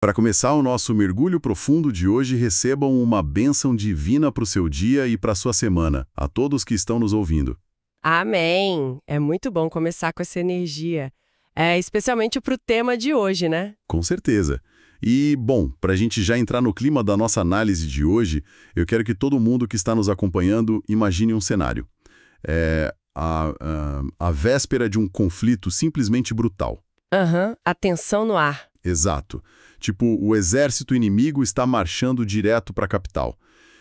Para começar o nosso mergulho profundo de hoje, recebam uma bênção divina para o seu dia e para a sua semana, a todos que estão nos ouvindo. Amém! É muito bom começar com essa energia. Especialmente para o tema de hoje, né? Com certeza. E, bom, para a gente já entrar no clima da nossa análise de hoje, eu quero que todo mundo que está nos acompanhando imagine um cenário. A véspera de um conflito simplesmente brutal. A tensão no ar. Exato. Tipo, o exército inimigo está marchando direto para a capital.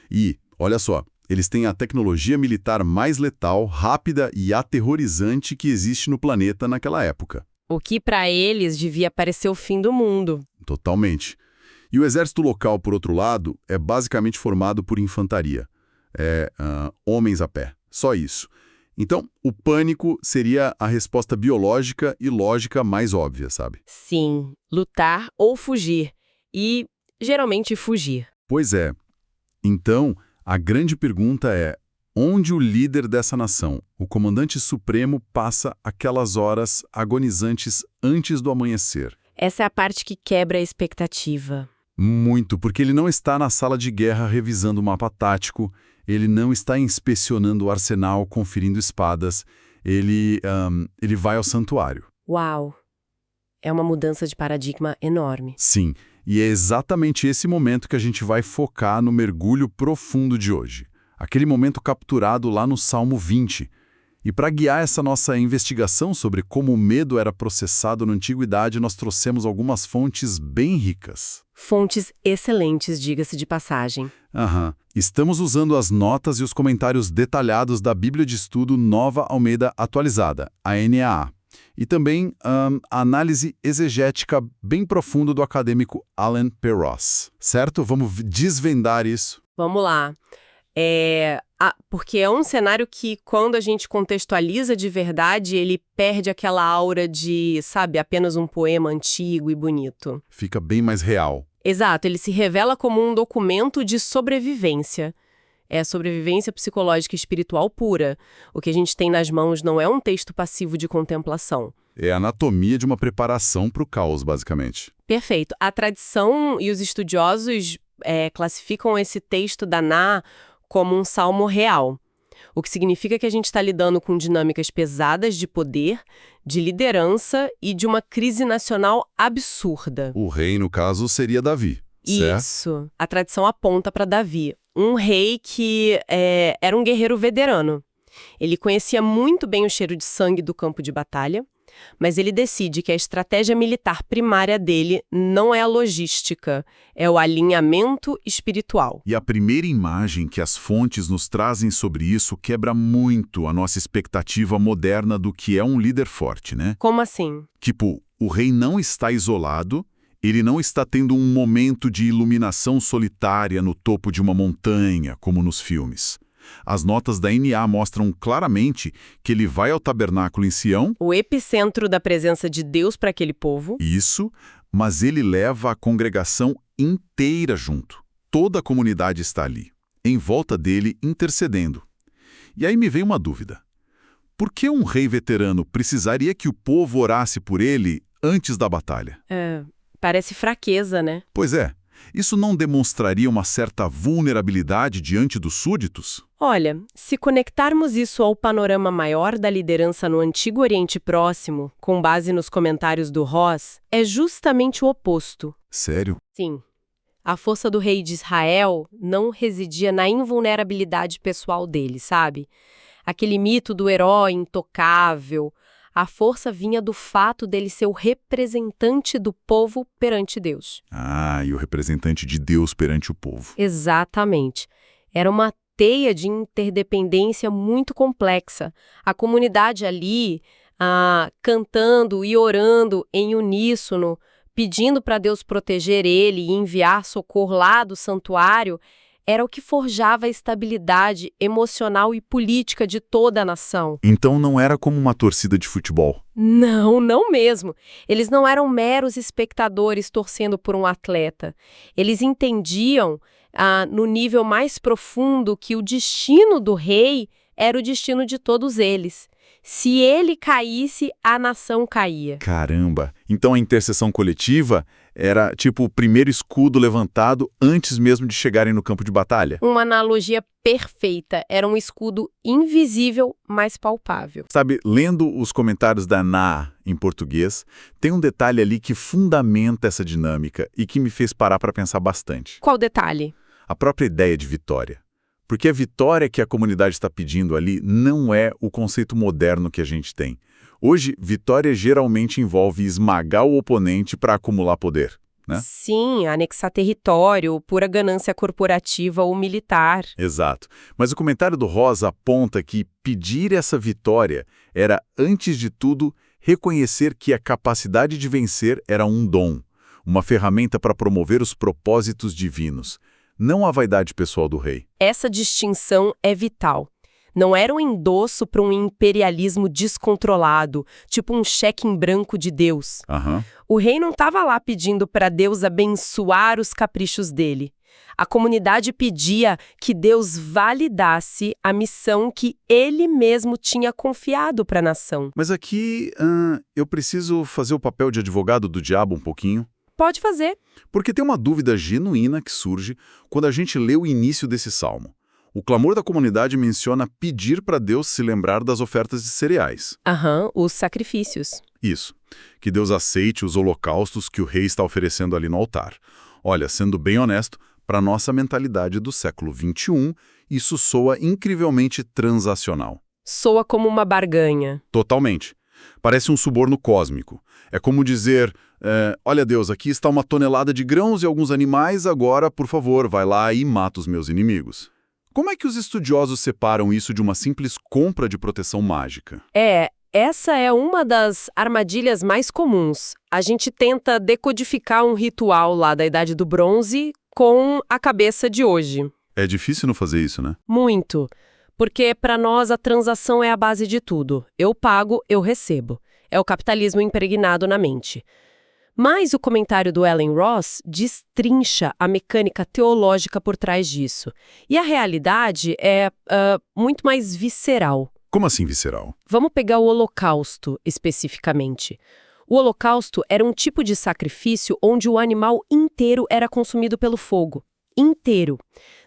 E, olha só, eles têm a tecnologia militar mais letal, rápida e aterrorizante que existe no planeta naquela época. O que para eles devia parecer o fim do mundo. Totalmente. E o exército local, por outro lado, é basicamente formado por infantaria. Homens a pé. Só isso. Então, o pânico seria a resposta biológica e lógica mais óbvia, sabe? Sim, lutar ou fugir. E, geralmente, fugir. Pois é. Então, a grande pergunta é: onde o líder dessa nação, o comandante supremo, passa aquelas horas agonizantes antes do amanhecer? Essa é a parte que quebra a expectativa. Muito, porque ele não está na sala de guerra revisando o mapa tático, ele não está inspecionando o arsenal, conferindo espadas, ele vai ao santuário. Uau! É uma mudança de paradigma enorme. Sim, e é exatamente esse momento que a gente vai focar no mergulho profundo de hoje. Aquele momento capturado lá no Salmo 20. E para guiar essa nossa investigação sobre como o medo era processado na antiguidade, nós trouxemos algumas fontes bem ricas. Fontes excelentes, diga-se de passagem. Estamos usando as notas e os comentários detalhados da Bíblia de Estudo Nova Almeida Atualizada, a NAA. E também a análise exegética bem profunda do acadêmico Alan Peroz. Certo? Vamos desvendar isso. Vamos lá. Porque é um cenário que, quando a gente contextualiza de verdade, ele perde aquela aura de, sabe, apenas um poema antigo e bonito. Fica bem mais real. Exato, ele se revela como um documento de sobrevivência. É sobrevivência psicológica e espiritual pura. O que a gente tem nas mãos não é um texto passivo de contemplação. É a anatomia de uma preparação para o caos, basicamente. Perfeito. A tradição e os estudiosos classificam esse texto da Ná como um salmo real, o que significa que a gente está lidando com dinâmicas pesadas de poder, de liderança e de uma crise nacional absurda. O rei, no caso, seria Davi, certo? Isso. A tradição aponta para Davi, um rei que era um guerreiro veterano. Ele conhecia muito bem o cheiro de sangue do campo de batalha, mas ele decide que a estratégia militar primária dele não é a logística, é o alinhamento espiritual. E a primeira imagem que as fontes nos trazem sobre isso quebra muito a nossa expectativa moderna do que é um líder forte, né? Como assim? Tipo, o rei não está isolado, ele não está tendo um momento de iluminação solitária no topo de uma montanha, como nos filmes. As notas da NA mostram claramente que ele vai ao tabernáculo em Sião. O epicentro da presença de Deus para aquele povo. Isso, mas ele leva a congregação inteira junto. Toda a comunidade está ali, em volta dele, intercedendo. E aí me vem uma dúvida. Por que um rei veterano precisaria que o povo orasse por ele antes da batalha? Parece fraqueza, né? Pois é. Isso não demonstraria uma certa vulnerabilidade diante dos súditos? Olha, se conectarmos isso ao panorama maior da liderança no Antigo Oriente Próximo, com base nos comentários do Ross, é justamente o oposto. Sério? Sim. A força do rei de Israel não residia na invulnerabilidade pessoal dele, sabe? Aquele mito do herói intocável. A força vinha do fato dele ser o representante do povo perante Deus. E o representante de Deus perante o povo. Exatamente. Era uma teia de interdependência muito complexa. A comunidade ali, cantando e orando em uníssono, pedindo para Deus proteger ele e enviar socorro lá do santuário, era o que forjava a estabilidade emocional e política de toda a nação. Então não era como uma torcida de futebol? Não, não mesmo. Eles não eram meros espectadores torcendo por um atleta. Eles entendiam, no nível mais profundo, que o destino do rei era o destino de todos eles. Se ele caísse, a nação caía. Caramba! Então a intercessão coletiva Era tipo o primeiro escudo levantado antes mesmo de chegarem no campo de batalha. Uma analogia perfeita. Era um escudo invisível, mas palpável. Sabe, lendo os comentários da Na em português, tem um detalhe ali que fundamenta essa dinâmica e que me fez parar para pensar bastante. Qual detalhe? A própria ideia de vitória. Porque a vitória que a comunidade está pedindo ali não é o conceito moderno que a gente tem. Hoje, vitória geralmente envolve esmagar o oponente para acumular poder, né? Sim, anexar território, pura ganância corporativa ou militar. Exato. Mas o comentário do Ross aponta que pedir essa vitória era, antes de tudo, reconhecer que a capacidade de vencer era um dom, uma ferramenta para promover os propósitos divinos, não a vaidade pessoal do rei. Essa distinção é vital. Não era um endosso para um imperialismo descontrolado, tipo um cheque em branco de Deus. Aham. O rei não estava lá pedindo para Deus abençoar os caprichos dele. A comunidade pedia que Deus validasse a missão que ele mesmo tinha confiado para a nação. Mas aqui eu preciso fazer o papel de advogado do diabo um pouquinho. Pode fazer. Porque tem uma dúvida genuína que surge quando a gente lê o início desse salmo. O clamor da comunidade menciona pedir para Deus se lembrar das ofertas de cereais. Os sacrifícios. Isso. Que Deus aceite os holocaustos que o rei está oferecendo ali no altar. Olha, sendo bem honesto, para nossa mentalidade do século XXI, isso soa incrivelmente transacional. Soa como uma barganha. Totalmente. Parece um suborno cósmico. É como dizer, olha Deus, aqui está uma tonelada de grãos e alguns animais, agora, por favor, vai lá e mata os meus inimigos. Como é que os estudiosos separam isso de uma simples compra de proteção mágica? Essa é uma das armadilhas mais comuns. A gente tenta decodificar um ritual lá da Idade do Bronze com a cabeça de hoje. É difícil não fazer isso, né? Muito. Porque para nós a transação é a base de tudo. Eu pago, eu recebo. É o capitalismo impregnado na mente. Mas o comentário do Alan Ross destrincha a mecânica teológica por trás disso. E a realidade é muito mais visceral. Como assim visceral? Vamos pegar o Holocausto, especificamente. O Holocausto era um tipo de sacrifício onde o animal inteiro era consumido pelo fogo. Inteiro.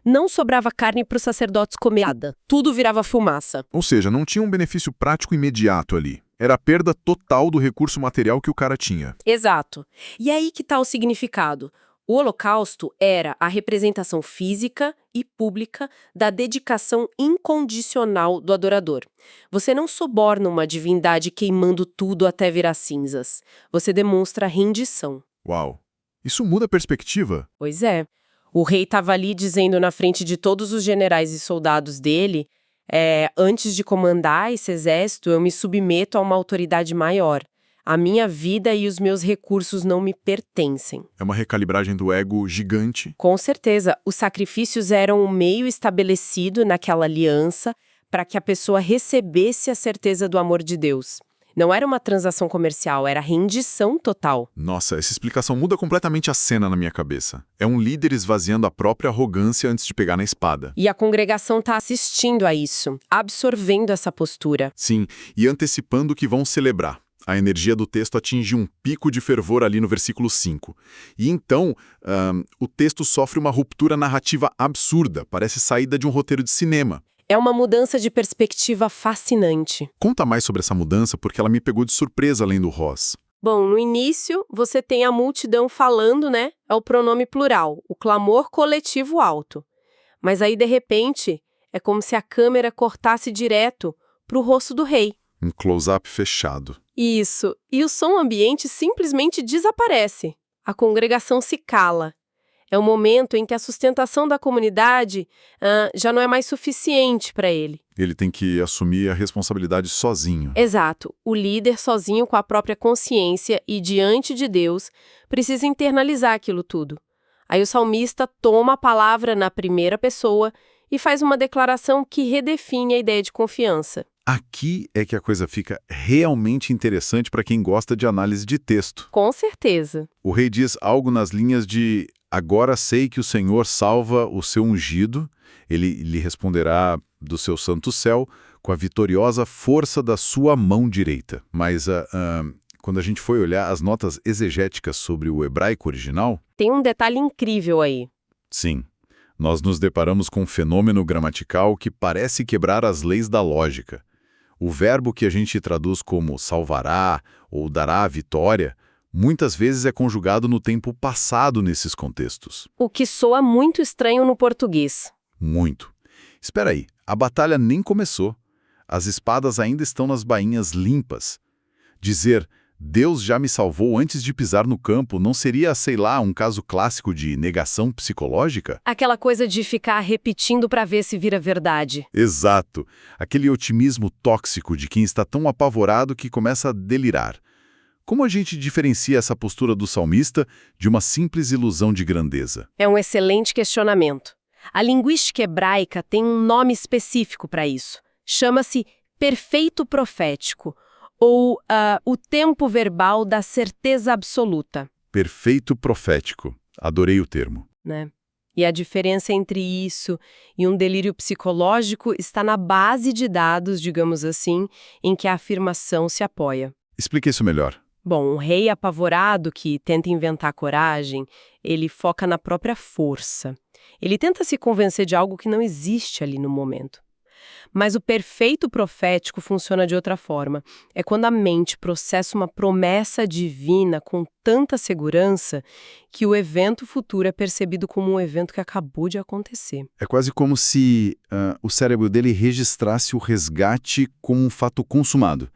Não sobrava carne para os sacerdotes comer nada. Tudo virava fumaça. Ou seja, não tinha um benefício prático imediato ali. Era a perda total do recurso material que o cara tinha. Exato. E aí que está o significado. O Holocausto era a representação física e pública da dedicação incondicional do adorador. Você não suborna uma divindade queimando tudo até virar cinzas. Você demonstra rendição. Uau! Isso muda a perspectiva. Pois é. O rei estava ali dizendo na frente de todos os generais e soldados dele, antes de comandar esse exército, eu me submeto a uma autoridade maior. A minha vida e os meus recursos não me pertencem. É uma recalibragem do ego gigante. Com certeza, os sacrifícios eram um meio estabelecido naquela aliança para que a pessoa recebesse a certeza do amor de Deus. Não era uma transação comercial, era rendição total. Nossa, essa explicação muda completamente a cena na minha cabeça. É um líder esvaziando a própria arrogância antes de pegar na espada. E a congregação está assistindo a isso, absorvendo essa postura. Sim, e antecipando o que vão celebrar. A energia do texto atinge um pico de fervor ali no versículo 5. E então, o texto sofre uma ruptura narrativa absurda, parece saída de um roteiro de cinema. É uma mudança de perspectiva fascinante. Conta mais sobre essa mudança, porque ela me pegou de surpresa além do Ross. Bom, no início, você tem a multidão falando, né? É o pronome plural, o clamor coletivo alto. Mas aí, de repente, é como se a câmera cortasse direto para o rosto do rei. Um close-up fechado. Isso. E o som ambiente simplesmente desaparece. A congregação se cala. É o momento em que a sustentação da comunidade já não é mais suficiente para ele. Ele tem que assumir a responsabilidade sozinho. Exato. O líder, sozinho com a própria consciência e diante de Deus, precisa internalizar aquilo tudo. Aí o salmista toma a palavra na primeira pessoa e faz uma declaração que redefine a ideia de confiança. Aqui é que a coisa fica realmente interessante para quem gosta de análise de texto. Com certeza. O rei diz algo nas linhas de: agora sei que o Senhor salva o seu ungido, ele lhe responderá do seu santo céu com a vitoriosa força da sua mão direita. Mas quando a gente foi olhar as notas exegéticas sobre o hebraico original, Tem um detalhe incrível aí. sim, nós nos deparamos com um fenômeno gramatical que parece quebrar as leis da lógica. O verbo que a gente traduz como salvará ou dará a vitória, muitas vezes é conjugado no tempo passado nesses contextos. O que soa muito estranho no português. Muito. Espera aí, a batalha nem começou. As espadas ainda estão nas bainhas limpas. Dizer, Deus já me salvou antes de pisar no campo, não seria, sei lá, um caso clássico de negação psicológica? Aquela coisa de ficar repetindo para ver se vira verdade. Exato. Aquele otimismo tóxico de quem está tão apavorado que começa a delirar. Como a gente diferencia essa postura do salmista de uma simples ilusão de grandeza? É um excelente questionamento. A linguística hebraica tem um nome específico para isso. Chama-se perfeito profético, ou o tempo verbal da certeza absoluta. Perfeito profético. Adorei o termo. Né? E a diferença entre isso e um delírio psicológico está na base de dados, digamos assim, em que a afirmação se apoia. Explique isso melhor. Bom, um rei apavorado que tenta inventar coragem, ele foca na própria força. Ele tenta se convencer de algo que não existe ali no momento. Mas o perfeito profético funciona de outra forma. É quando a mente processa uma promessa divina com tanta segurança que o evento futuro é percebido como um evento que acabou de acontecer. É quase como se o cérebro dele registrasse o resgate como um fato consumado.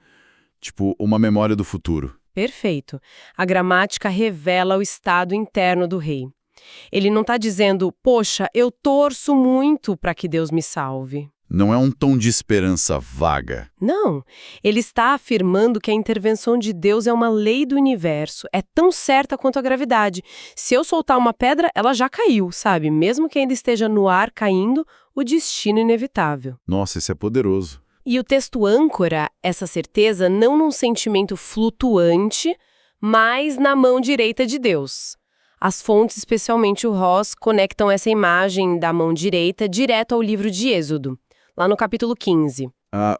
Tipo, uma memória do futuro. Perfeito. A gramática revela o estado interno do rei. Ele não está dizendo, poxa, eu torço muito para que Deus me salve. Não é um tom de esperança vaga. Não, ele está afirmando que a intervenção de Deus é uma lei do universo, é tão certa quanto a gravidade. Se eu soltar uma pedra, ela já caiu, sabe? Mesmo que ainda esteja no ar caindo, o destino é inevitável. Nossa, isso é poderoso. E o texto âncora essa certeza não num sentimento flutuante, mas na mão direita de Deus. As fontes, especialmente o Ross, conectam essa imagem da mão direita direto ao livro de Êxodo, lá no capítulo 15.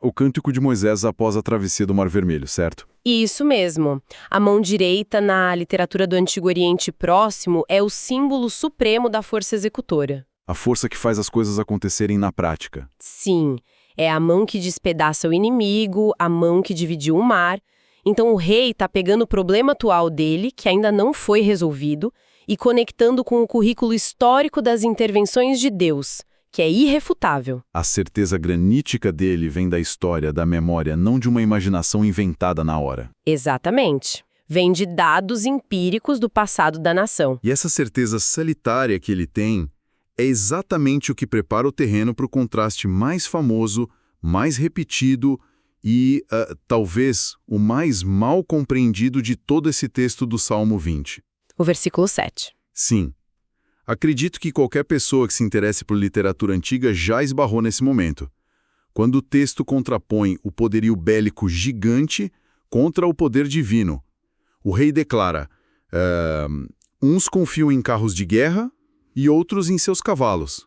O cântico de Moisés após a travessia do Mar Vermelho, certo? Isso mesmo. A mão direita na literatura do Antigo Oriente Próximo é o símbolo supremo da força executora. A força que faz as coisas acontecerem na prática. Sim, é a mão que despedaça o inimigo, a mão que dividiu o mar. Então o rei está pegando o problema atual dele, que ainda não foi resolvido, e conectando com o currículo histórico das intervenções de Deus, que é irrefutável. A certeza granítica dele vem da história, da memória, não de uma imaginação inventada na hora. Exatamente. Vem de dados empíricos do passado da nação. E essa certeza salitária que ele tem é exatamente o que prepara o terreno para o contraste mais famoso, mais repetido e, talvez, o mais mal compreendido de todo esse texto do Salmo 20. O versículo 7. Sim. Acredito que qualquer pessoa que se interesse por literatura antiga já esbarrou nesse momento. Quando o texto contrapõe o poderio bélico gigante contra o poder divino. O rei declara, uns confiam em carros de guerra e outros em seus cavalos.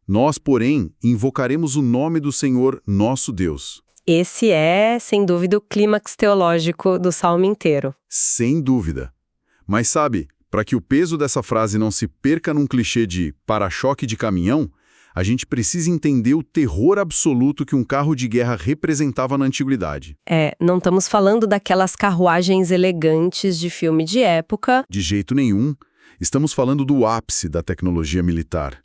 Nós, porém, invocaremos o nome do Senhor, nosso Deus. Esse é, sem dúvida, o clímax teológico do salmo inteiro. Sem dúvida. Mas sabe, para que o peso dessa frase não se perca num clichê de para-choque de caminhão, a gente precisa entender o terror absoluto que um carro de guerra representava na antiguidade. Não estamos falando daquelas carruagens elegantes de filme de época. De jeito nenhum. Estamos falando do ápice da tecnologia militar.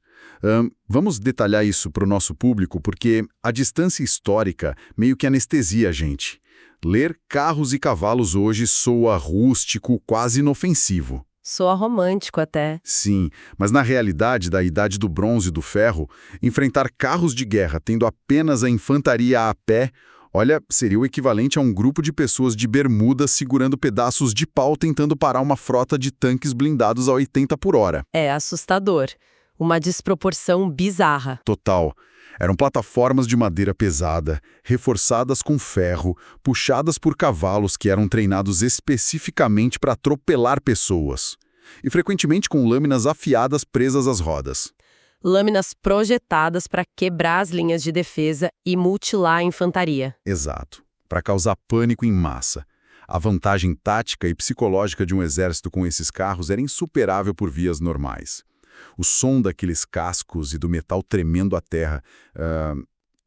Vamos detalhar isso para o nosso público, porque a distância histórica meio que anestesia a gente. Ler carros e cavalos hoje soa rústico, quase inofensivo. Soa romântico até. Sim, mas na realidade da Idade do Bronze e do Ferro, enfrentar carros de guerra tendo apenas a infantaria a pé, olha, seria o equivalente a um grupo de pessoas de bermuda segurando pedaços de pau tentando parar uma frota de tanques blindados a 80 por hora. É assustador. Uma desproporção bizarra. Total. Eram plataformas de madeira pesada, reforçadas com ferro, puxadas por cavalos que eram treinados especificamente para atropelar pessoas. E frequentemente com lâminas afiadas presas às rodas. Lâminas projetadas para quebrar as linhas de defesa e mutilar a infantaria. Exato. Para causar pânico em massa. A vantagem tática e psicológica de um exército com esses carros era insuperável por vias normais. O som daqueles cascos e do metal tremendo à terra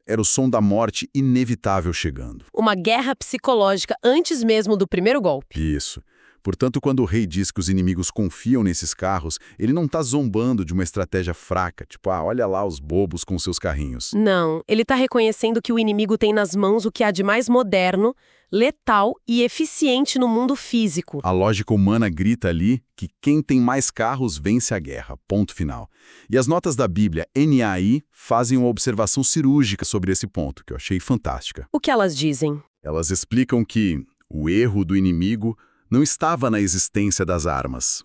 era o som da morte inevitável chegando. Uma guerra psicológica antes mesmo do primeiro golpe. Isso. Portanto, quando o rei diz que os inimigos confiam nesses carros, ele não está zombando de uma estratégia fraca, tipo, olha lá os bobos com seus carrinhos. Não, ele está reconhecendo que o inimigo tem nas mãos o que há de mais moderno, letal e eficiente no mundo físico. A lógica humana grita ali que quem tem mais carros vence a guerra, ponto final. E as notas da Bíblia NAI fazem uma observação cirúrgica sobre esse ponto, que eu achei fantástica. O que elas dizem? Elas explicam que o erro do inimigo não estava na existência das armas.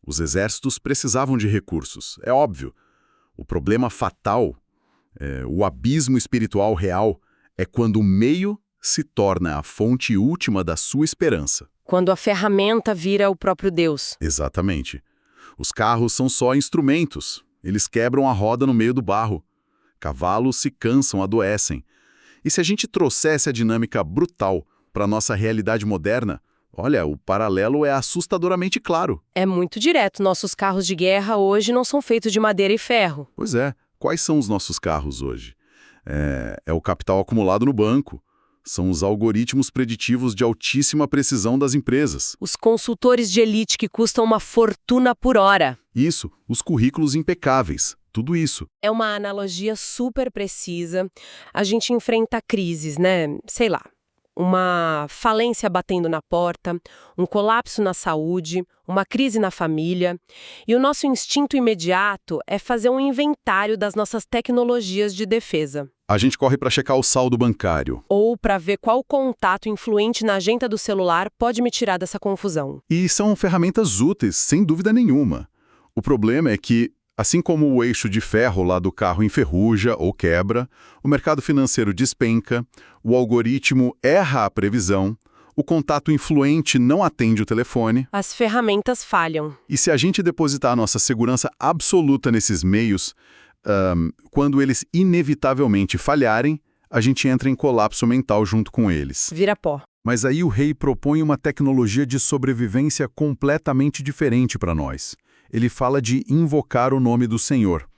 Os exércitos precisavam de recursos, é óbvio. O problema fatal, o abismo espiritual real, é quando o meio se torna a fonte última da sua esperança. Quando a ferramenta vira o próprio Deus. Exatamente. Os carros são só instrumentos. Eles quebram a roda no meio do barro. Cavalos se cansam, adoecem. E se a gente trouxesse a dinâmica brutal para a nossa realidade moderna, olha, o paralelo é assustadoramente claro. É muito direto. Nossos carros de guerra hoje não são feitos de madeira e ferro. Pois é. Quais são os nossos carros hoje? É o capital acumulado no banco. São os algoritmos preditivos de altíssima precisão das empresas. Os consultores de elite que custam uma fortuna por hora. Isso, os currículos impecáveis. Tudo isso. É uma analogia super precisa. A gente enfrenta crises, né? Sei lá. Uma falência batendo na porta, um colapso na saúde, uma crise na família. E o nosso instinto imediato é fazer um inventário das nossas tecnologias de defesa. A gente corre para checar o saldo bancário. Ou para ver qual contato influente na agenda do celular pode me tirar dessa confusão. E são ferramentas úteis, sem dúvida nenhuma. O problema é que, assim como o eixo de ferro lá do carro enferruja ou quebra, o mercado financeiro despenca, o algoritmo erra a previsão, o contato influente não atende o telefone. As ferramentas falham. E se a gente depositar a nossa segurança absoluta nesses meios, quando eles inevitavelmente falharem, a gente entra em colapso mental junto com eles. Vira pó. Mas aí o rei propõe uma tecnologia de sobrevivência completamente diferente para nós. Ele fala de invocar o nome do Senhor.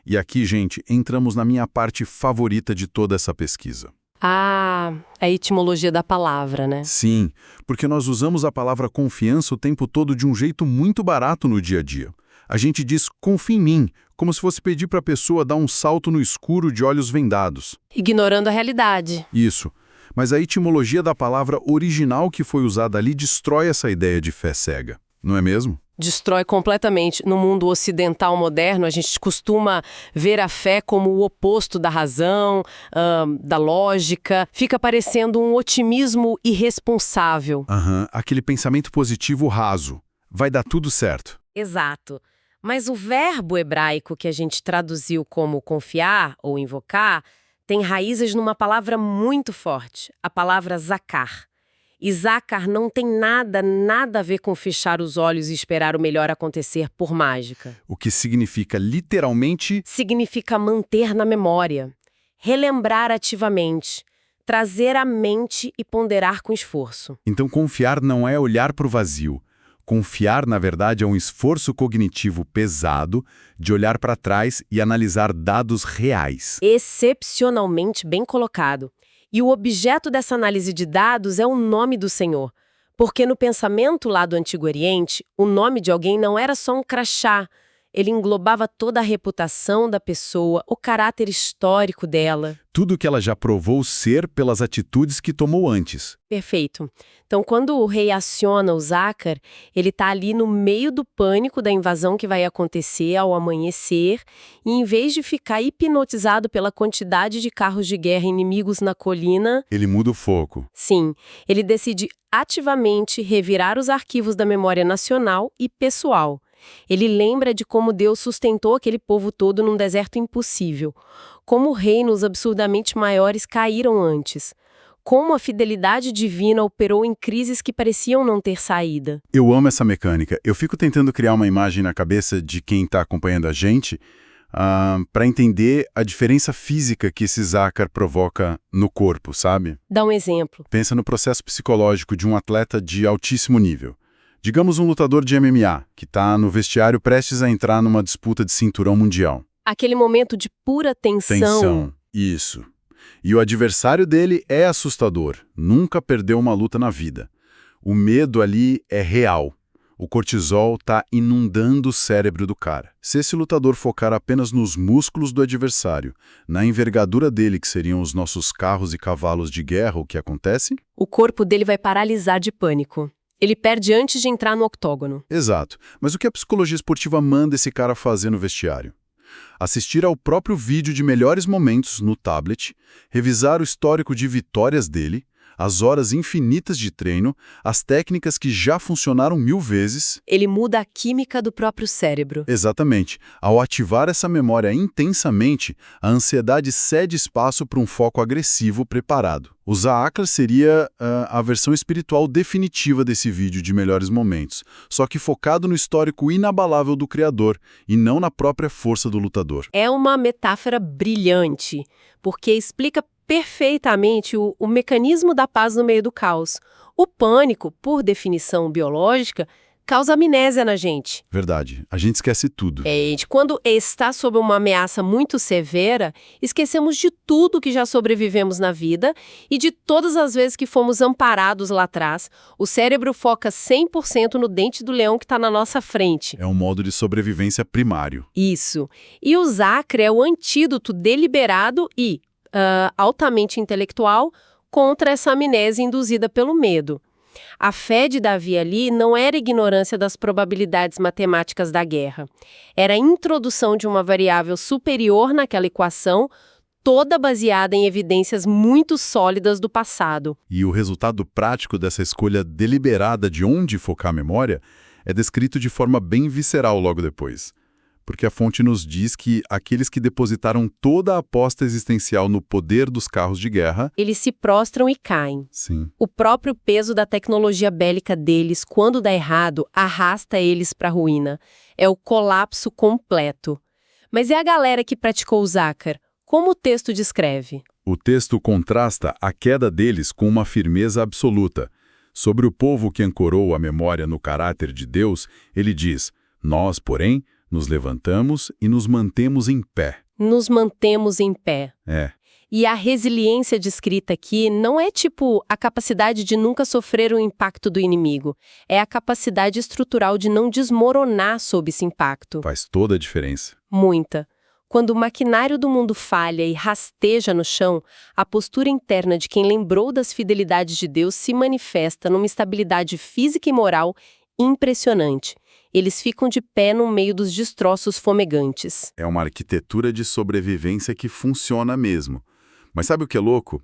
E aqui, gente, entramos na minha parte favorita de toda essa pesquisa. A etimologia da palavra, né? Sim, porque nós usamos a palavra confiança o tempo todo de um jeito muito barato no dia a dia. A gente diz confia em mim, como se fosse pedir para a pessoa dar um salto no escuro de olhos vendados. Ignorando a realidade. Isso. Mas a etimologia da palavra original que foi usada ali destrói essa ideia de fé cega, não é mesmo? Destrói completamente. No mundo ocidental moderno, a gente costuma ver a fé como o oposto da razão, da lógica. Fica parecendo um otimismo irresponsável. Aquele pensamento positivo raso. Vai dar tudo certo. Exato. Mas o verbo hebraico que a gente traduziu como confiar ou invocar tem raízes numa palavra muito forte, a palavra zakar. E zakar não tem nada a ver com fechar os olhos e esperar o melhor acontecer por mágica. O que significa literalmente... Significa manter na memória, relembrar ativamente, trazer à mente e ponderar com esforço. Então confiar não é olhar para o vazio. Confiar, na verdade, é um esforço cognitivo pesado de olhar para trás e analisar dados reais. Excepcionalmente bem colocado. E o objeto dessa análise de dados é o nome do Senhor. Porque no pensamento lá do Antigo Oriente, o nome de alguém não era só um crachá. Ele englobava toda a reputação da pessoa, o caráter histórico dela. Tudo que ela já provou ser pelas atitudes que tomou antes. Perfeito. Então, quando o rei aciona o Zakar, ele está ali no meio do pânico da invasão que vai acontecer ao amanhecer, e em vez de ficar hipnotizado pela quantidade de carros de guerra inimigos na colina... Ele muda o foco. Sim, ele decide ativamente revirar os arquivos da memória nacional e pessoal. Ele lembra de como Deus sustentou aquele povo todo num deserto impossível, como reinos absurdamente maiores caíram antes, como a fidelidade divina operou em crises que pareciam não ter saída. Eu amo essa mecânica. Eu fico tentando criar uma imagem na cabeça de quem está acompanhando a gente, para entender a diferença física que esse zácar provoca no corpo, sabe? Dá um exemplo. Pensa no processo psicológico de um atleta de altíssimo nível. Digamos um lutador de MMA, que está no vestiário prestes a entrar numa disputa de cinturão mundial. Aquele momento de pura tensão. Tensão, isso. E o adversário dele é assustador, nunca perdeu uma luta na vida. O medo ali é real. O cortisol está inundando o cérebro do cara. Se esse lutador focar apenas nos músculos do adversário, na envergadura dele, que seriam os nossos carros e cavalos de guerra, o que acontece? O corpo dele vai paralisar de pânico. Ele perde antes de entrar no octógono. Exato. Mas o que a psicologia esportiva manda esse cara fazer no vestiário? Assistir ao próprio vídeo de melhores momentos no tablet, revisar o histórico de vitórias dele, as horas infinitas de treino, as técnicas que já funcionaram 1000 vezes. Ele muda a química do próprio cérebro. Exatamente. Ao ativar essa memória intensamente, a ansiedade cede espaço para um foco agressivo preparado. O Zácar seria a versão espiritual definitiva desse vídeo de melhores momentos, só que focado no histórico inabalável do criador e não na própria força do lutador. É uma metáfora brilhante, porque explica perfeitamente o mecanismo da paz no meio do caos. O pânico, por definição biológica, causa amnésia na gente. Verdade. A gente esquece tudo. Quando está sob uma ameaça muito severa, esquecemos de tudo que já sobrevivemos na vida e de todas as vezes que fomos amparados lá atrás. O cérebro foca 100% no dente do leão que está na nossa frente. É um modo de sobrevivência primário. Isso. E o Zácar é o antídoto deliberado e altamente intelectual contra essa amnésia induzida pelo medo. A fé de Davi ali não era ignorância das probabilidades matemáticas da guerra. Era a introdução de uma variável superior naquela equação, toda baseada em evidências muito sólidas do passado. E o resultado prático dessa escolha deliberada de onde focar a memória é descrito de forma bem visceral logo depois. Porque a fonte nos diz que aqueles que depositaram toda a aposta existencial no poder dos carros de guerra... Eles se prostram e caem. Sim. O próprio peso da tecnologia bélica deles, quando dá errado, arrasta eles para a ruína. É o colapso completo. Mas é a galera que praticou o Zácar. Como o texto descreve? O texto contrasta a queda deles com uma firmeza absoluta. Sobre o povo que ancorou a memória no caráter de Deus, ele diz: nós, porém, nos levantamos e nos mantemos em pé. Nos mantemos em pé. E a resiliência descrita aqui não é tipo a capacidade de nunca sofrer o impacto do inimigo. É a capacidade estrutural de não desmoronar sob esse impacto. Faz toda a diferença. Muita. Quando o maquinário do mundo falha e rasteja no chão, a postura interna de quem lembrou das fidelidades de Deus se manifesta numa estabilidade física e moral impressionante. Eles ficam de pé no meio dos destroços fomegantes. É uma arquitetura de sobrevivência que funciona mesmo. Mas sabe o que é louco?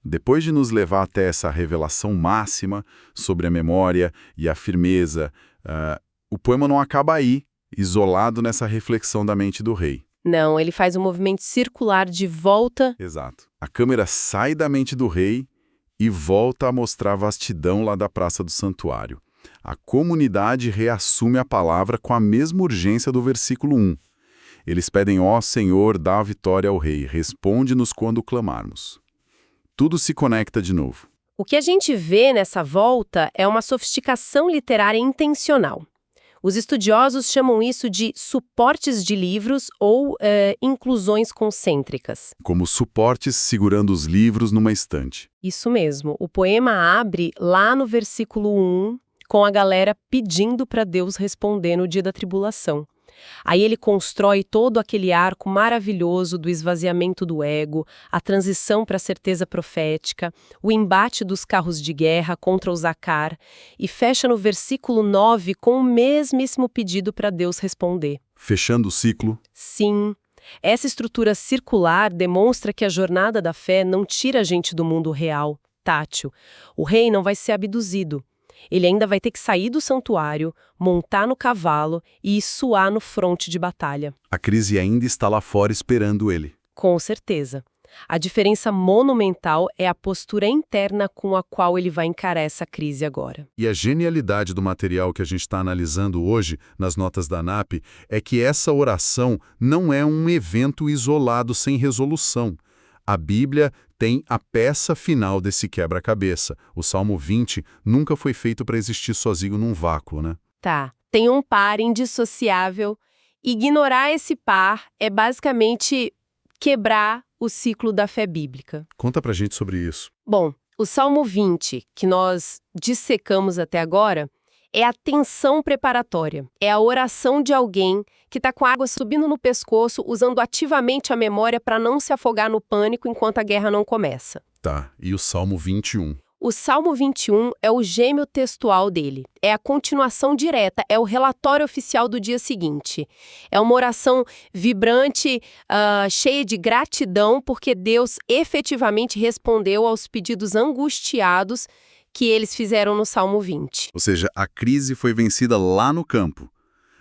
Depois de nos levar até essa revelação máxima sobre a memória e a firmeza, o poema não acaba aí, isolado nessa reflexão da mente do rei. Não, ele faz um movimento circular de volta. Exato. A câmera sai da mente do rei e volta a mostrar a vastidão lá da praça do santuário. A comunidade reassume a palavra com a mesma urgência do versículo 1. Eles pedem: ó Senhor, dá a vitória ao rei, responde-nos quando clamarmos. Tudo se conecta de novo. O que a gente vê nessa volta é uma sofisticação literária intencional. Os estudiosos chamam isso de suportes de livros ou inclusões concêntricas. Como suportes segurando os livros numa estante. Isso mesmo. O poema abre lá no versículo 1, com a galera pedindo para Deus responder no dia da tribulação. Aí ele constrói todo aquele arco maravilhoso do esvaziamento do ego, a transição para a certeza profética, o embate dos carros de guerra contra o Zácar, e fecha no versículo 9 com o mesmíssimo pedido para Deus responder. Fechando o ciclo? Sim. Essa estrutura circular demonstra que a jornada da fé não tira a gente do mundo real, tátil. O rei não vai ser abduzido. Ele ainda vai ter que sair do santuário, montar no cavalo e suar no fronte de batalha. A crise ainda está lá fora esperando ele. Com certeza. A diferença monumental é a postura interna com a qual ele vai encarar essa crise agora. E a genialidade do material que a gente está analisando hoje, nas notas da ANAP, é que essa oração não é um evento isolado sem resolução. A Bíblia tem a peça final desse quebra-cabeça. O Salmo 20 nunca foi feito para existir sozinho num vácuo, né? Tá, tem um par indissociável. Ignorar esse par é basicamente quebrar o ciclo da fé bíblica. Conta pra gente sobre isso. Bom, o Salmo 20, que nós dissecamos até agora, é a tensão preparatória. É a oração de alguém que está com a água subindo no pescoço, usando ativamente a memória para não se afogar no pânico enquanto a guerra não começa. Tá, e o Salmo 21? O Salmo 21 é o gêmeo textual dele. É a continuação direta, é o relatório oficial do dia seguinte. É uma oração vibrante, cheia de gratidão, porque Deus efetivamente respondeu aos pedidos angustiados que eles fizeram no Salmo 20. Ou seja, a crise foi vencida lá no campo.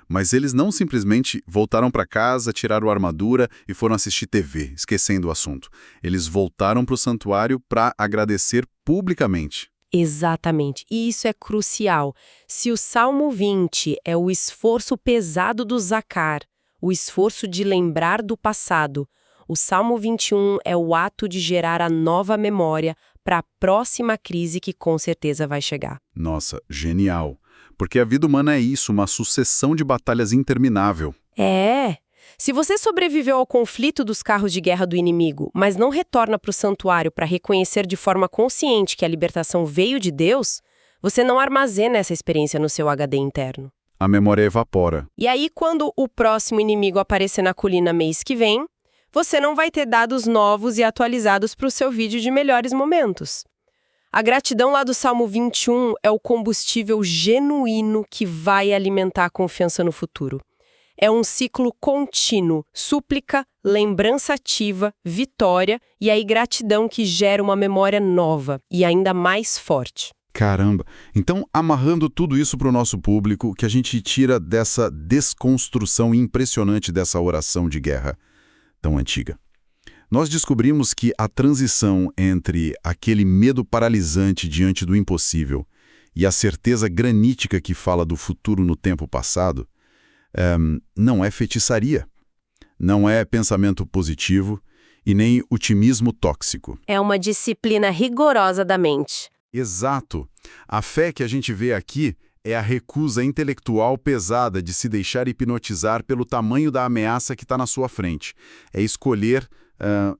Mas eles não simplesmente voltaram para casa, tiraram a armadura e foram assistir TV, esquecendo o assunto. Eles voltaram para o santuário para agradecer publicamente. Exatamente. E isso é crucial. Se o Salmo 20 é o esforço pesado do Zacar, o esforço de lembrar do passado, o Salmo 21 é o ato de gerar a nova memória para a próxima crise que com certeza vai chegar. Nossa, genial. Porque a vida humana é isso, uma sucessão de batalhas interminável. É. Se você sobreviveu ao conflito dos carros de guerra do inimigo, mas não retorna para o santuário para reconhecer de forma consciente que a libertação veio de Deus, você não armazena essa experiência no seu HD interno. A memória evapora. E aí, quando o próximo inimigo aparecer na colina mês que vem, você não vai ter dados novos e atualizados para o seu vídeo de melhores momentos. A gratidão lá do Salmo 21 é o combustível genuíno que vai alimentar a confiança no futuro. É um ciclo contínuo, súplica, lembrança ativa, vitória e aí gratidão que gera uma memória nova e ainda mais forte. Caramba! Então, amarrando tudo isso para o nosso público, o que a gente tira dessa desconstrução impressionante dessa oração de guerra tão antiga? Nós descobrimos que a transição entre aquele medo paralisante diante do impossível e a certeza granítica que fala do futuro no tempo passado não é feitiçaria, não é pensamento positivo e nem otimismo tóxico. É uma disciplina rigorosa da mente. Exato. A fé que a gente vê aqui é a recusa intelectual pesada de se deixar hipnotizar pelo tamanho da ameaça que está na sua frente. É escolher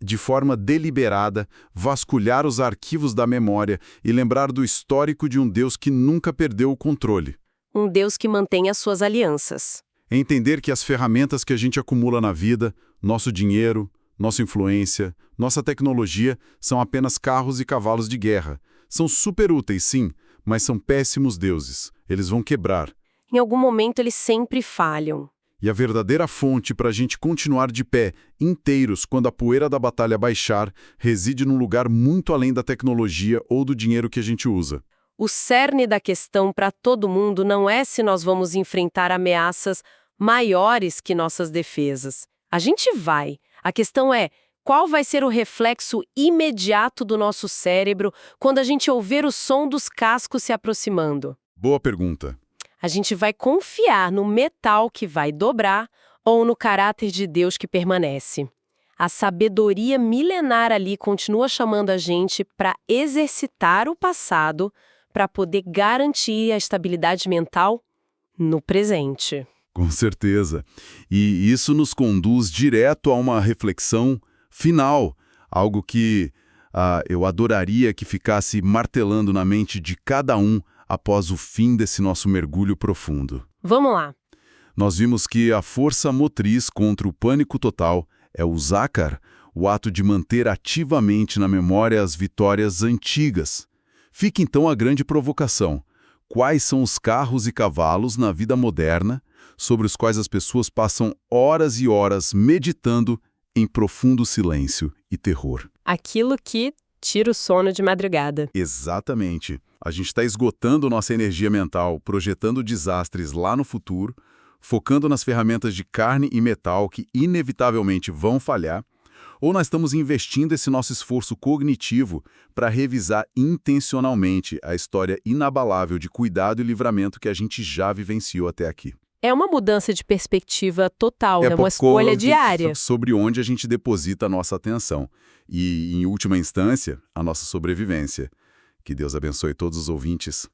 de forma deliberada, vasculhar os arquivos da memória e lembrar do histórico de um Deus que nunca perdeu o controle. Um Deus que mantém as suas alianças. É entender que as ferramentas que a gente acumula na vida, nosso dinheiro, nossa influência, nossa tecnologia, são apenas carros e cavalos de guerra. São super úteis, sim, mas são péssimos deuses. Eles vão quebrar. Em algum momento eles sempre falham. E a verdadeira fonte para a gente continuar de pé, inteiros, quando a poeira da batalha baixar, reside num lugar muito além da tecnologia ou do dinheiro que a gente usa. O cerne da questão para todo mundo não é se nós vamos enfrentar ameaças maiores que nossas defesas. A gente vai. A questão é qual vai ser o reflexo imediato do nosso cérebro quando a gente ouvir o som dos cascos se aproximando. Boa pergunta. A gente vai confiar no metal que vai dobrar ou no caráter de Deus que permanece. A sabedoria milenar ali continua chamando a gente para exercitar o passado para poder garantir a estabilidade mental no presente. Com certeza. E isso nos conduz direto a uma reflexão final, algo que eu adoraria que ficasse martelando na mente de cada um após o fim desse nosso mergulho profundo. Vamos lá. Nós vimos que a força motriz contra o pânico total é o Zacar, o ato de manter ativamente na memória as vitórias antigas. Fica então a grande provocação. Quais são os carros e cavalos na vida moderna sobre os quais as pessoas passam horas e horas meditando em profundo silêncio e terror? Aquilo que tira o sono de madrugada. Exatamente. A gente está esgotando nossa energia mental, projetando desastres lá no futuro, focando nas ferramentas de carne e metal que inevitavelmente vão falhar, Ou nós estamos investindo esse nosso esforço cognitivo para revisar intencionalmente a história inabalável de cuidado e livramento que a gente já vivenciou até aqui. É uma mudança de perspectiva total, né? Uma pouco escolha diária. sobre onde a gente deposita a nossa atenção. E, em última instância, a nossa sobrevivência. Que Deus abençoe todos os ouvintes.